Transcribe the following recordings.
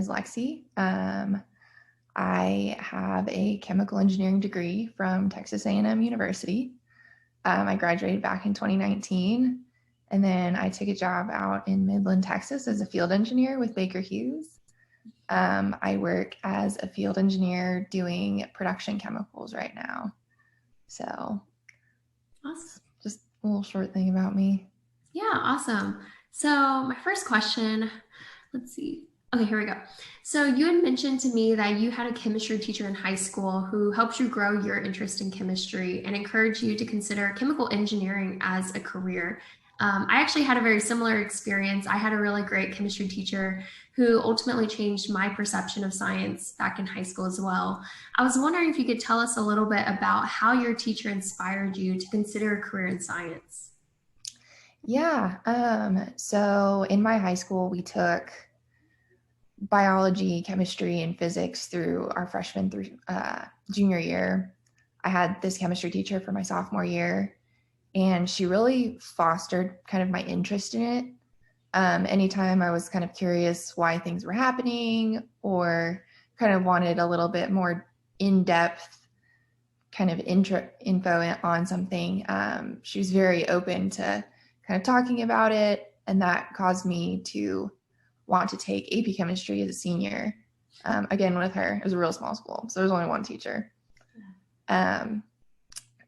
is Lexi. I have a chemical engineering degree from Texas A&M University. I graduated back in 2019, and then I took a job out in Midland, Texas as a field engineer with Baker Hughes. I work as a field engineer doing production chemicals right now. So Awesome. just a little short thing about me. Yeah, awesome. So my first question, let's see. Okay, here we go. So you had mentioned to me that you had a chemistry teacher in high school who helped you grow your interest in chemistry and encouraged you to consider chemical engineering as a career. I actually had a very similar experience. I had a really great chemistry teacher who ultimately changed my perception of science back in high school as well. I was wondering if you could tell us a little bit about how your teacher inspired you to consider a career in science. Yeah. So in my high school, we took biology, chemistry, and physics through our freshman through junior year. I had this chemistry teacher for my sophomore year, and she really fostered kind of my interest in it. Anytime I was kind of curious why things were happening or kind of wanted a little bit more in-depth kind of info on something, she was very open to kind of talking about it, and that caused me to want to take AP chemistry as a senior. Again, with her, it was a real small school, so there was only one teacher.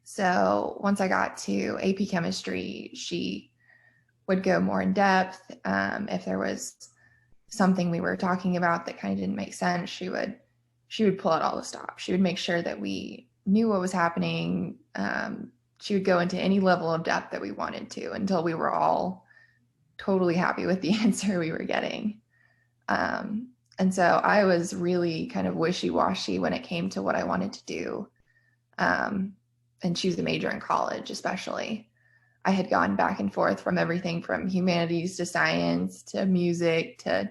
So once I got to AP chemistry, she would go more in depth. If there was something we were talking about that kind of didn't make sense, she would pull out all the stops. She would make sure that we knew what was happening. She would go into any level of depth that we wanted to until we were all totally happy with the answer we were getting. And so I was really kind of wishy-washy when it came to what I wanted to do and choose a major in college, especially. I had gone back and forth from everything from humanities to science to music to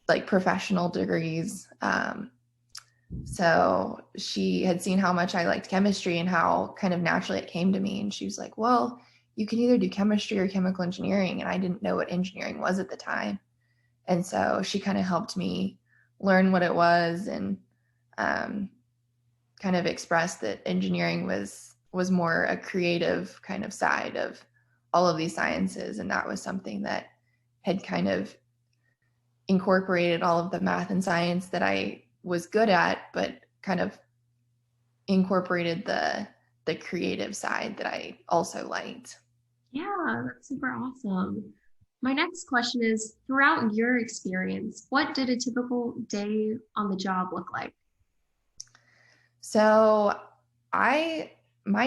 like professional degrees. So she had seen how much I liked chemistry and how kind of naturally it came to me. And she was like, well, you can either do chemistry or chemical engineering. And I didn't know what engineering was at the time. And so she kind of helped me learn what it was and kind of expressed that engineering was more a creative kind of side of all of these sciences. And that was something that had kind of incorporated all of the math and science that I was good at, but kind of incorporated the creative side that I also liked. Yeah, that's super awesome. My next question is, throughout your experience, what did a typical day on the job look like? So my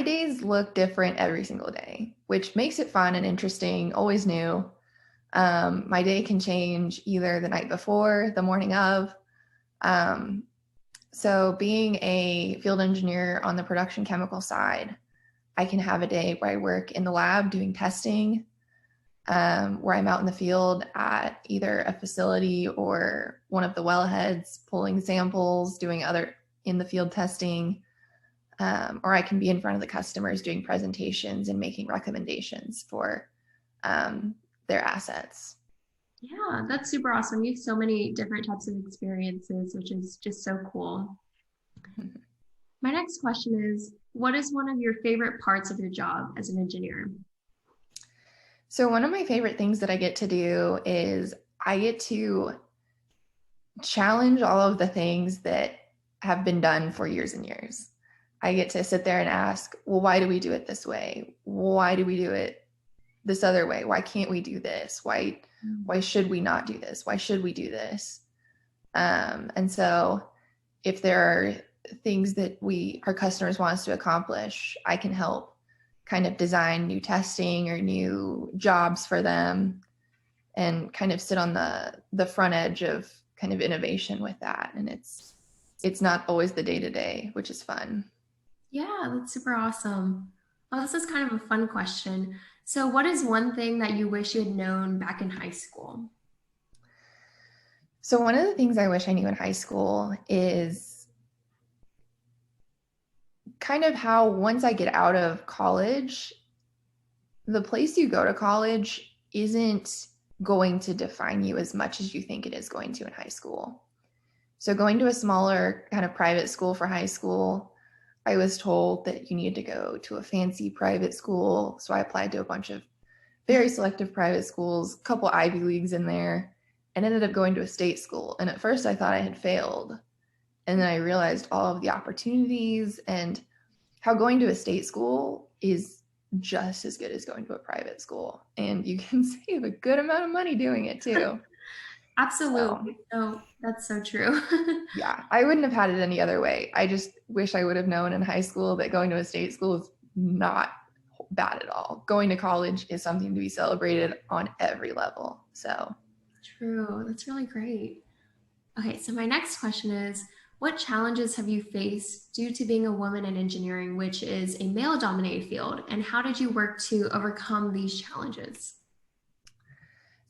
days look different every single day, which makes it fun and interesting, always new. My day can change either the night before, the morning of. So being a field engineer on the production chemical side, I can have a day where I work in the lab doing testing, where I'm out in the field at either a facility or one of the wellheads, pulling samples, doing other in the field testing, or I can be in front of the customers doing presentations and making recommendations for their assets. Yeah, that's super awesome. You have so many different types of experiences, which is just so cool. My next question is, what is one of your favorite parts of your job as an engineer? So one of my favorite things that I get to do is I get to challenge all of the things that have been done for years and years. I get to sit there and ask, well, why do we do it this way? Why do we do it this other way? Why can't we do this? Why should we not do this? Why should we do this? And so if there are things that our customers want us to accomplish, I can help kind of design new testing or new jobs for them and kind of sit on the front edge of kind of innovation with that. And it's not always the day-to-day, which is fun. Yeah, that's super awesome. Well, this is kind of a fun question. So, what is one thing that you wish you had known back in high school? So one of the things I wish I knew in high school is kind of how once I get out of college, the place you go to college isn't going to define you as much as you think it is going to in high school. So going to a smaller kind of private school for high school, I was told that you needed to go to a fancy private school. So I applied to a bunch of very selective private schools, a couple Ivy Leagues in there, and ended up going to a state school. And at first I thought I had failed. And then I realized all of the opportunities and how going to a state school is just as good as going to a private school. And you can save a good amount of money doing it too. So Absolutely. So that's so true. yeah, I wouldn't have had it any other way. I just wish I would have known in high school that going to a state school is not bad at all. Going to college is something to be celebrated on every level. So, True. That's really great. Okay, so my next question is, what challenges have you faced due to being a woman in engineering, which is a male dominated field, and how did you work to overcome these challenges?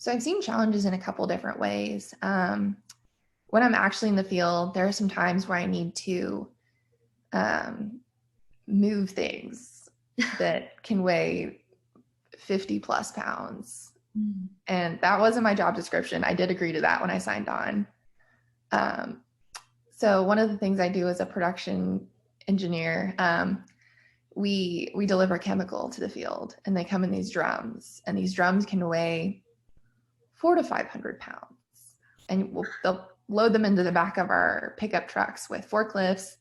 so I've seen challenges in a couple different ways. When I'm actually in the field, there are some times where I need to um, move things that can weigh 50 plus pounds. Mm. And that wasn't my job description. I did agree to that when I signed on. Um, so one of the things I do as a production engineer, we deliver chemical to the field, and they come in these drums, and these drums can weigh 400 to 500 pounds, and they'll load them into the back of our pickup trucks with forklifts.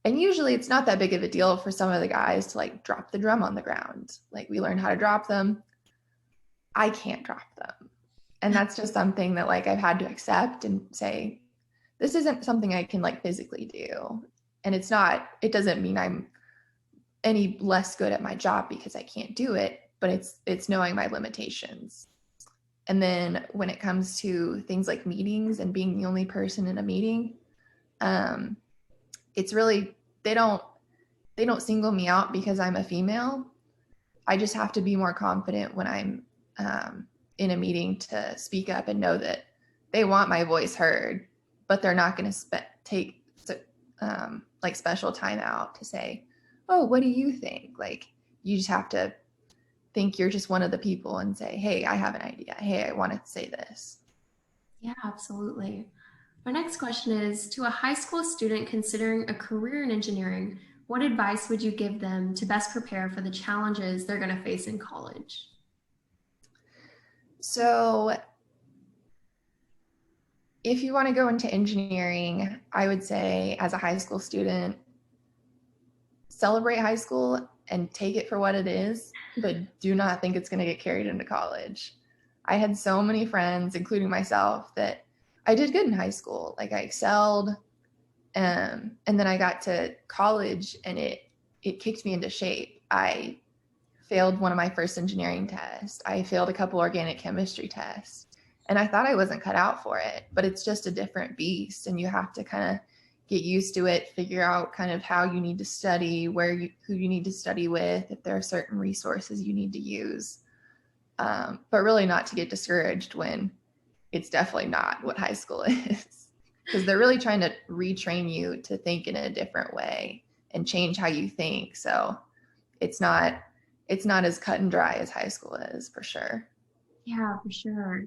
And usually it's not that big of a deal for some of the guys to like drop the drum on the ground. Like we learn how to drop them. I can't drop them. And that's just something that like I've had to accept and say, this isn't something I can like physically do. And it doesn't mean I'm any less good at my job because I can't do it, but it's knowing my limitations. And then when it comes to things like meetings and being the only person in a meeting, it's really they don't single me out because I'm a female. I just have to be more confident when I'm in a meeting to speak up and know that they want my voice heard, but they're not going to take like special time out to say, "Oh, what do you think?" Like you just have to think you're just one of the people and say, "Hey, I have an idea. Hey, I want to say this." Yeah, absolutely. My next question is, to a high school student considering a career in engineering, what advice would you give them to best prepare for the challenges they're going to face in college? So, if you want to go into engineering, I would say as a high school student, celebrate high school and take it for what it is, but do not think it's going to get carried into college. I had so many friends, including myself, that I did good in high school. Like I excelled. And then I got to college and it kicked me into shape. I failed one of my first engineering tests. I failed a couple organic chemistry tests. And I thought I wasn't cut out for it, but it's just a different beast. And you have to kind of get used to it, figure out kind of how you need to study, who you need to study with, if there are certain resources you need to use. But really not to get discouraged when it's definitely not what high school is, because they're really trying to retrain you to think in a different way and change how you think. So it's not as cut and dry as high school is, for sure. Yeah, for sure.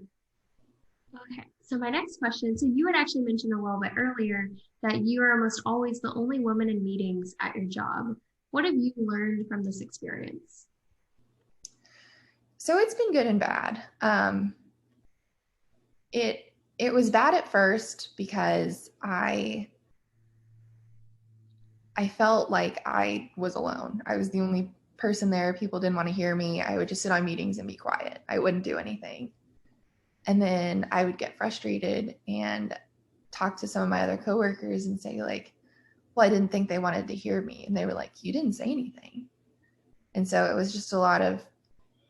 Okay, so my next question, so you had actually mentioned a little bit earlier that you are almost always the only woman in meetings at your job. What have you learned from this experience? So it's been good and bad. It was bad at first because I felt like I was alone. I was the only person there. People didn't want to hear me. I would just sit on meetings and be quiet. I wouldn't do anything. And then I would get frustrated and talk to some of my other coworkers and say like, well, I didn't think they wanted to hear me. And they were like, you didn't say anything. And so it was just a lot of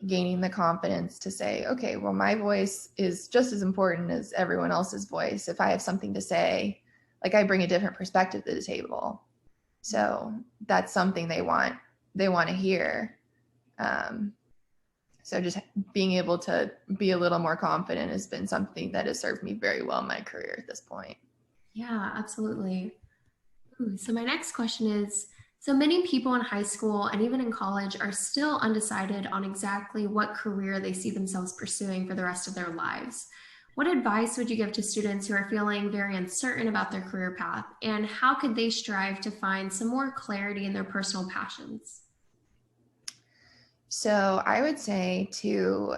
gaining the confidence to say, okay, well, my voice is just as important as everyone else's voice. If I have something to say, like I bring a different perspective to the table. So that's something they want to hear. So just being able to be a little more confident has been something that has served me very well in my career at this point. Yeah, absolutely. Ooh, so my next question is, So many people in high school and even in college are still undecided on exactly what career they see themselves pursuing for the rest of their lives. What advice would you give to students who are feeling very uncertain about their career path, and how could they strive to find some more clarity in their personal passions? So I would say to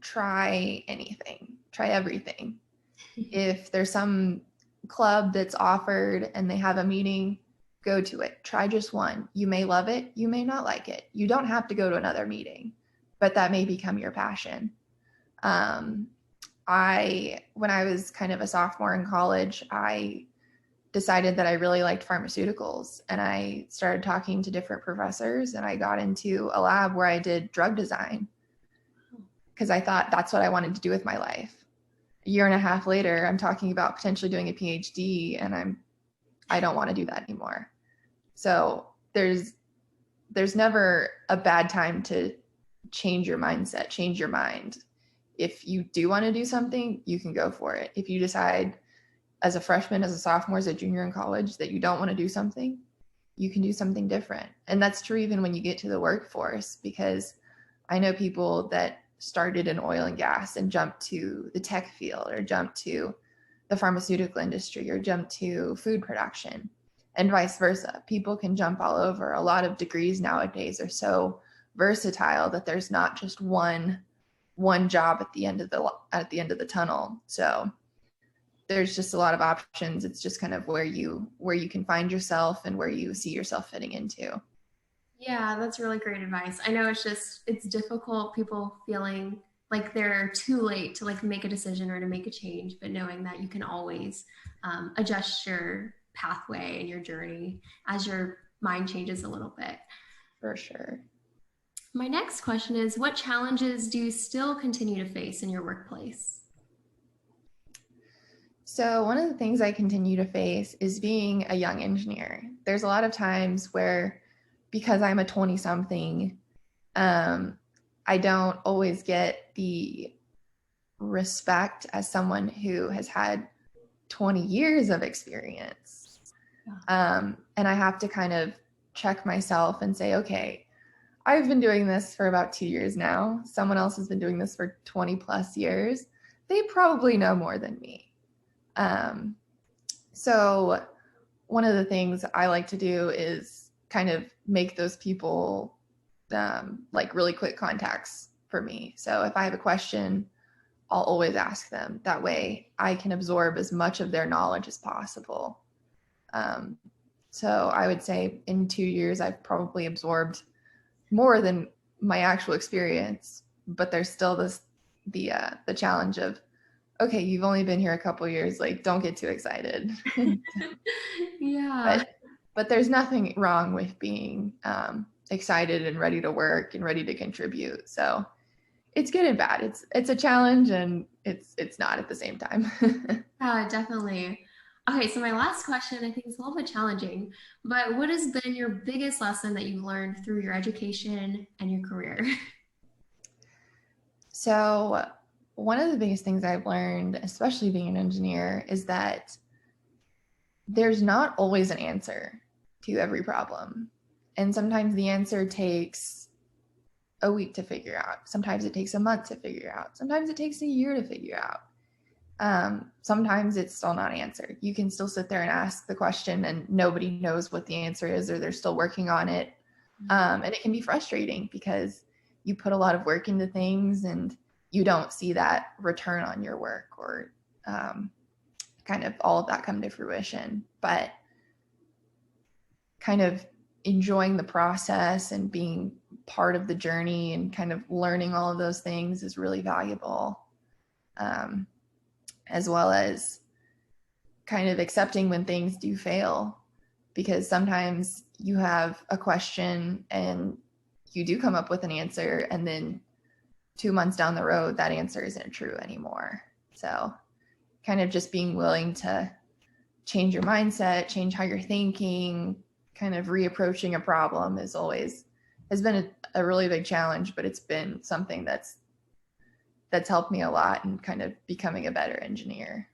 try anything, try everything. If there's some club that's offered and they have a meeting, go to it. Try just one. You may love it, you may not like it. You don't have to go to another meeting, but that may become your passion. Um, when I was kind of a sophomore in college, I decided that I really liked pharmaceuticals, and I started talking to different professors, and I got into a lab where I did drug design because I thought that's what I wanted to do with my life. A year and a half later, I'm talking about potentially doing a PhD, and I don't want to do that anymore. So there's never a bad time to change your mindset, change your mind. If you do want to do something, you can go for it. If you decide as a freshman, as a sophomore, as a junior in college that you don't want to do something, you can do something different. And that's true even when you get to the workforce, because I know people that started in oil and gas and jumped to the tech field or jumped to the pharmaceutical industry or jumped to food production, and vice versa. People can jump all over. A lot of degrees nowadays are so versatile that there's not just one job at the end of the tunnel. So there's just a lot of options. It's just kind of where you can find yourself and where you see yourself fitting into. Yeah, that's really great advice. I know it's difficult, people feeling like they're too late to like make a decision or to make a change, but knowing that you can always adjust your pathway and your journey as your mind changes a little bit. For sure. My next question is, what challenges do you still continue to face in your workplace? So one of the things I continue to face is being a young engineer. There's a lot of times where, because I'm a 20 something, I don't always get the respect as someone who has had 20 years of experience. And I have to kind of check myself and say, okay, I've been doing this for about 2 years now. Someone else has been doing this for 20 plus years. They probably know more than me. So one of the things I like to do is kind of make those people like really quick contacts for me. So if I have a question, I'll always ask them. That way I can absorb as much of their knowledge as possible. So I would say in 2 years, I've probably absorbed more than my actual experience, but there's still the challenge of, okay, you've only been here a couple years, like don't get too excited. Yeah. but there's nothing wrong with being excited and ready to work and ready to contribute. So it's good and bad. It's a challenge, and it's not at the same time. Yeah, definitely. Okay, so my last question I think is a little bit challenging, but what has been your biggest lesson that you've learned through your education and your career? So one of the biggest things I've learned, especially being an engineer, is that there's not always an answer to every problem. And sometimes the answer takes a week to figure out. Sometimes it takes a month to figure out. Sometimes it takes a year to figure out. Sometimes it's still not answered. You can still sit there and ask the question and nobody knows what the answer is, or they're still working on it. And it can be frustrating because you put a lot of work into things and you don't see that return on your work, or kind of all of that come to fruition. But kind of enjoying the process and being part of the journey and kind of learning all of those things is really valuable. As well as kind of accepting when things do fail, because sometimes you have a question and you do come up with an answer, and then 2 months down the road, that answer isn't true anymore. So kind of just being willing to change your mindset, change how you're thinking, kind of reapproaching a problem has been a really big challenge, but it's been something that's helped me a lot in kind of becoming a better engineer.